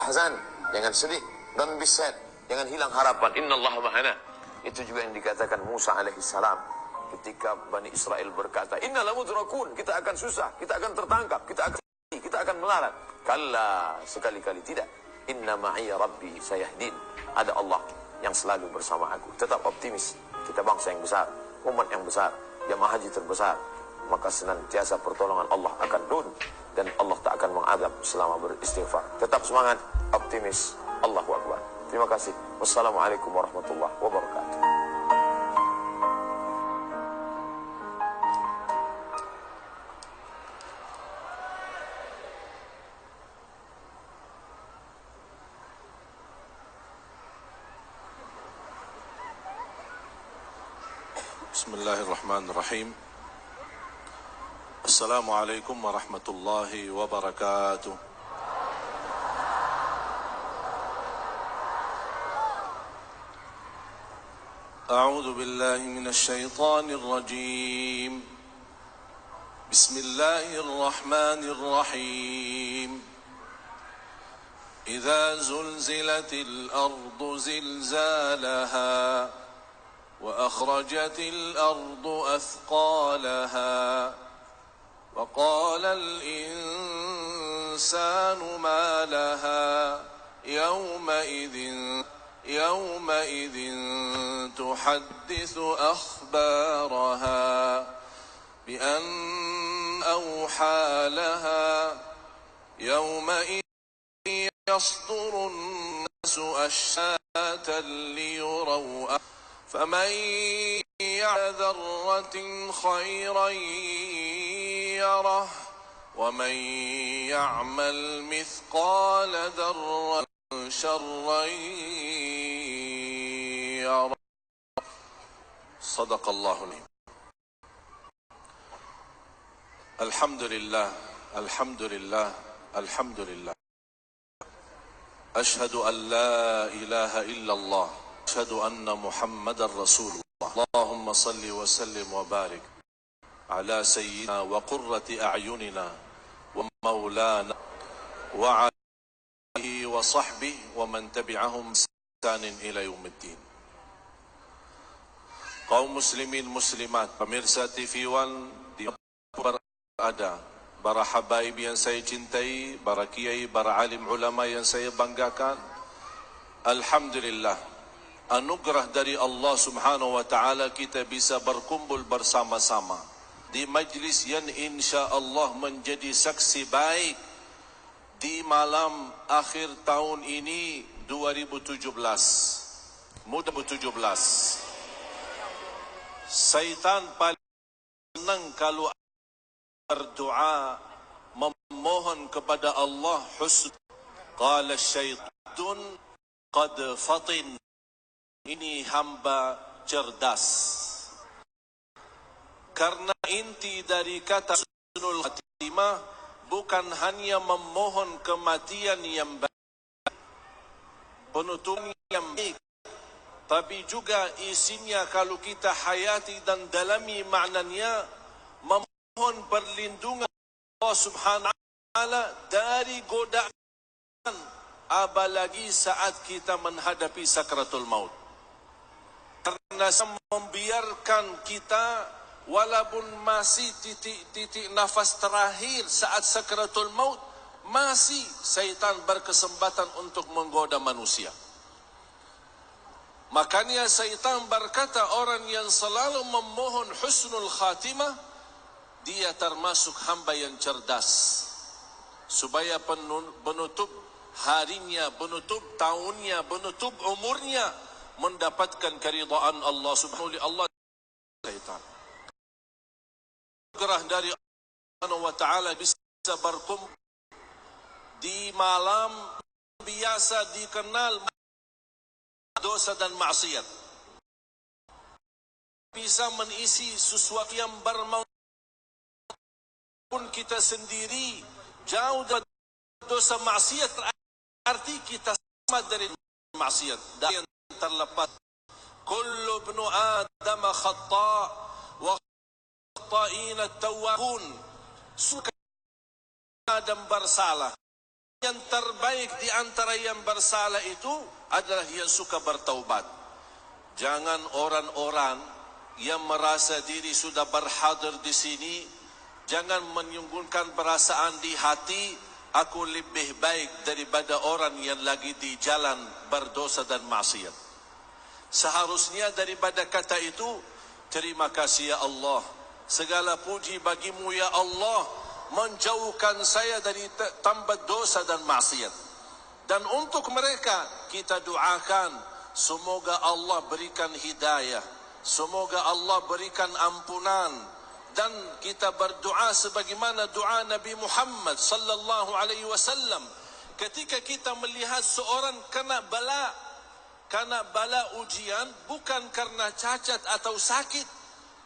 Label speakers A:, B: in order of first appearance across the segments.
A: tahzan, jangan sedih. Don't be sad, jangan hilang harapan. Innallaha ma'ana. Itu juga yang dikatakan Musa alaihissalam ketika Bani Israel berkata, Inna lamudrakun, kita akan susah, kita akan tertangkap, kita akan melarat. Kalla, sekali-kali tidak. Inna ma'iya rabbi sayahdin. Ada Allah yang selalu bersama aku. Tetap optimis. Kita bangsa yang besar, umat yang besar, jamaah haji terbesar. Maka senantiasa pertolongan Allah akan turun dan Allah tak akan mengadab selama beristighfar. Tetap semangat, optimis. Allahu Akbar. Terima kasih. Wassalamualaikum warahmatullahi wabarakatuh.
B: Bismillahirrahmanirrahim. Assalamualaikum warahmatullahi wabarakatuh. A'udzu billahi minasy syaithanir rajim. Bismillahirrahmanirrahim. Idza zulzilatil ardu zilzalaha وأخرجت الأرض أثقالها وقال الإنسان ما لها يومئذ تحدث أخبارها بأن أوحى لها يومئذ يصدر الناس أشتاتا ليروا فمن يعمل ذرة خيرا يره ومن يعمل مثقال ذرة شرا يره. صدق الله العظيم. الحمد لله الحمد لله الحمد لله. أشهد أن لا إله إلا الله أشهد أن محمد رسول الله. اللهم صل وسلم وبارك على سيدنا وقرة أعيننا ومولانا وعلى آله وصحبه ومن تبعهم بإحسان إلى يوم الدين. Kaum muslimin muslimat, pemirsa TV One di berada, para habaib yang saya cintai, para kiai, para alim ulama yang saya banggakan, alhamdulillah, anugerah dari Allah Subhanahu wa taala kita bisa berkumpul bersama-sama di majlis yang insya-Allah menjadi saksi baik di malam akhir tahun ini 2017. Mudah 2017. Syaitan paling senang kalau berdoa memohon kepada Allah husn. Qala syaitan qad fatin. Ini hamba cerdas. Karena inti dari kata husnul khatimah bukan hanya memohon kematian yang baik, penutupan yang baik, tapi juga isinya kalau kita hayati dan dalami maknanya memohon perlindungan Allah Subhanahu wa taala dari godaan, apalagi saat kita menghadapi sakratul maut. Karena membiarkan kita walaupun masih titik-titik nafas terakhir saat sakratul maut, masih syaitan berkesempatan untuk menggoda manusia. Makanya syaitan berkata orang yang selalu memohon husnul khatimah, dia termasuk hamba yang cerdas. Supaya penutup harinya, penutup tahunnya, penutup umurnya mendapatkan keridhaan Allah Subhanahu wa taala. Syaitan anugerah dari Allah wa taala bisa berkumpul di malam biasa dikenal dosa dan maksiat, bisa mengisi sesuatu yang bermanfaat pun kita sendiri jauh dari dosa maksiat, arti kita selamat dari maksiat dan yang terlepas. Kullu ibnu Adam khata' wa khata'in at-tawwabun. Suka Adam bersalah, yang terbaik di antara yang bersalah itu adalah yang suka bertaubat. Jangan orang-orang yang merasa diri sudah berhadir di sini, jangan menyungguhkan perasaan di hati, aku lebih baik daripada orang yang lagi di jalan berdosa dan maksiat. Seharusnya daripada kata itu, terima kasih ya Allah, segala puji bagimu ya Allah, menjauhkan saya dari tambah dosa dan maksiat. Dan untuk mereka kita doakan, semoga Allah berikan hidayah, semoga Allah berikan ampunan. Dan kita berdoa sebagaimana doa Nabi Muhammad sallallahu alaihi wasallam ketika kita melihat seorang kena bala ujian, bukan karena cacat atau sakit.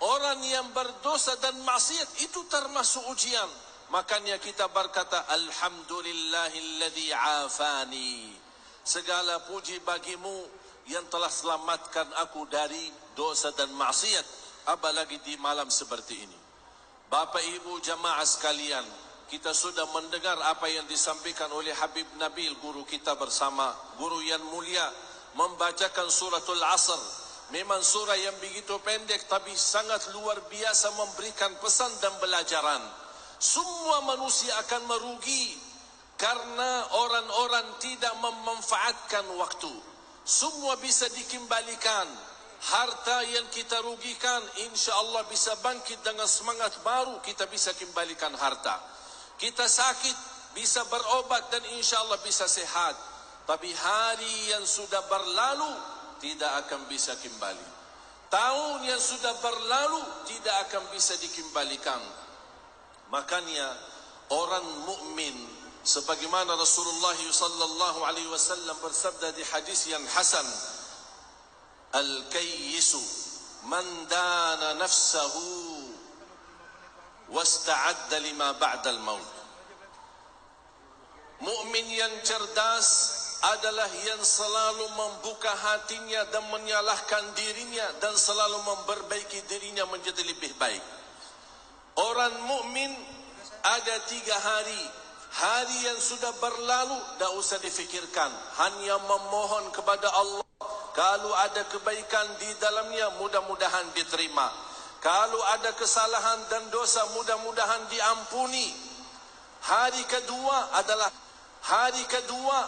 B: Orang yang berdosa dan maksiat itu termasuk ujian. Makanya kita berkata, alhamdulillahilladzi afani. Segala puji bagimu yang telah selamatkan aku dari dosa dan maksiat, apalagi di malam seperti ini. Bapak Ibu jamaah sekalian, kita sudah mendengar apa yang disampaikan oleh Habib Nabil, guru kita bersama, guru yang mulia, membacakan suratul Asr. Memang surah yang begitu pendek tapi sangat luar biasa memberikan pesan dan pelajaran. Semua manusia akan merugi karena orang-orang tidak memanfaatkan waktu. Semua bisa dikembalikan. Harta yang kita rugikan, insya Allah bisa bangkit dengan semangat baru, kita bisa kembalikan harta. Kita sakit, bisa berobat dan insya Allah bisa sehat. Tapi hari yang sudah berlalu tidak akan bisa kembali. Tahun yang sudah berlalu tidak akan bisa dikembalikan. Makanya orang mukmin, sebagaimana Rasulullah sallallahu alaihi wasallam bersabda di hadis yang hasan, al-kayyisu man dana nafsahu wasta'adda lima ba'da al-maut. Mukmin yang cerdas adalah yang selalu membuka hatinya dan menyalahkan dirinya dan selalu memperbaiki dirinya menjadi lebih baik. Orang mukmin ada 3 hari. Hari yang sudah berlalu tak usah difikirkan, hanya memohon kepada Allah. Kalau ada kebaikan di dalamnya, mudah-mudahan diterima. Kalau ada kesalahan dan dosa, mudah-mudahan diampuni. Hari kedua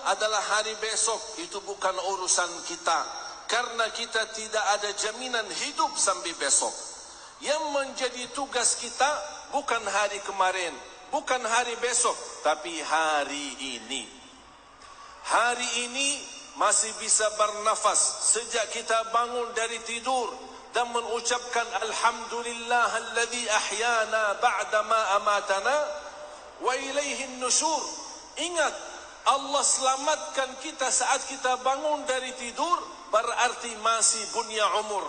B: adalah hari besok. Itu bukan urusan kita, karena kita tidak ada jaminan hidup sampai besok. Yang menjadi tugas kita bukan hari kemarin, bukan hari besok, tapi hari ini. Hari ini masih bisa bernafas sejak kita bangun dari tidur dan mengucapkan alhamdulillahilladzi ahyana ba'da ma amatana wa ilaihin nusyur. Ingat, Allah selamatkan kita saat kita bangun dari tidur, berarti masih punya umur,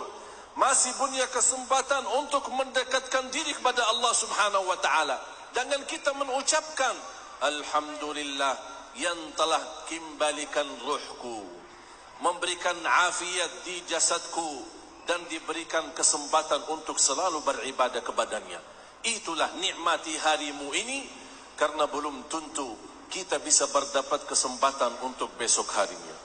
B: masih punya kesempatan untuk mendekatkan diri kepada Allah Subhanahu wa taala. Dengan kita mengucapkan alhamdulillah yang telah kembalikan ruhku, memberikan afiat di jasadku, dan diberikan kesempatan untuk selalu beribadah kepadanya. Itulah nikmati harimu ini, karena belum tentu kita bisa berdapat kesempatan untuk besok harinya.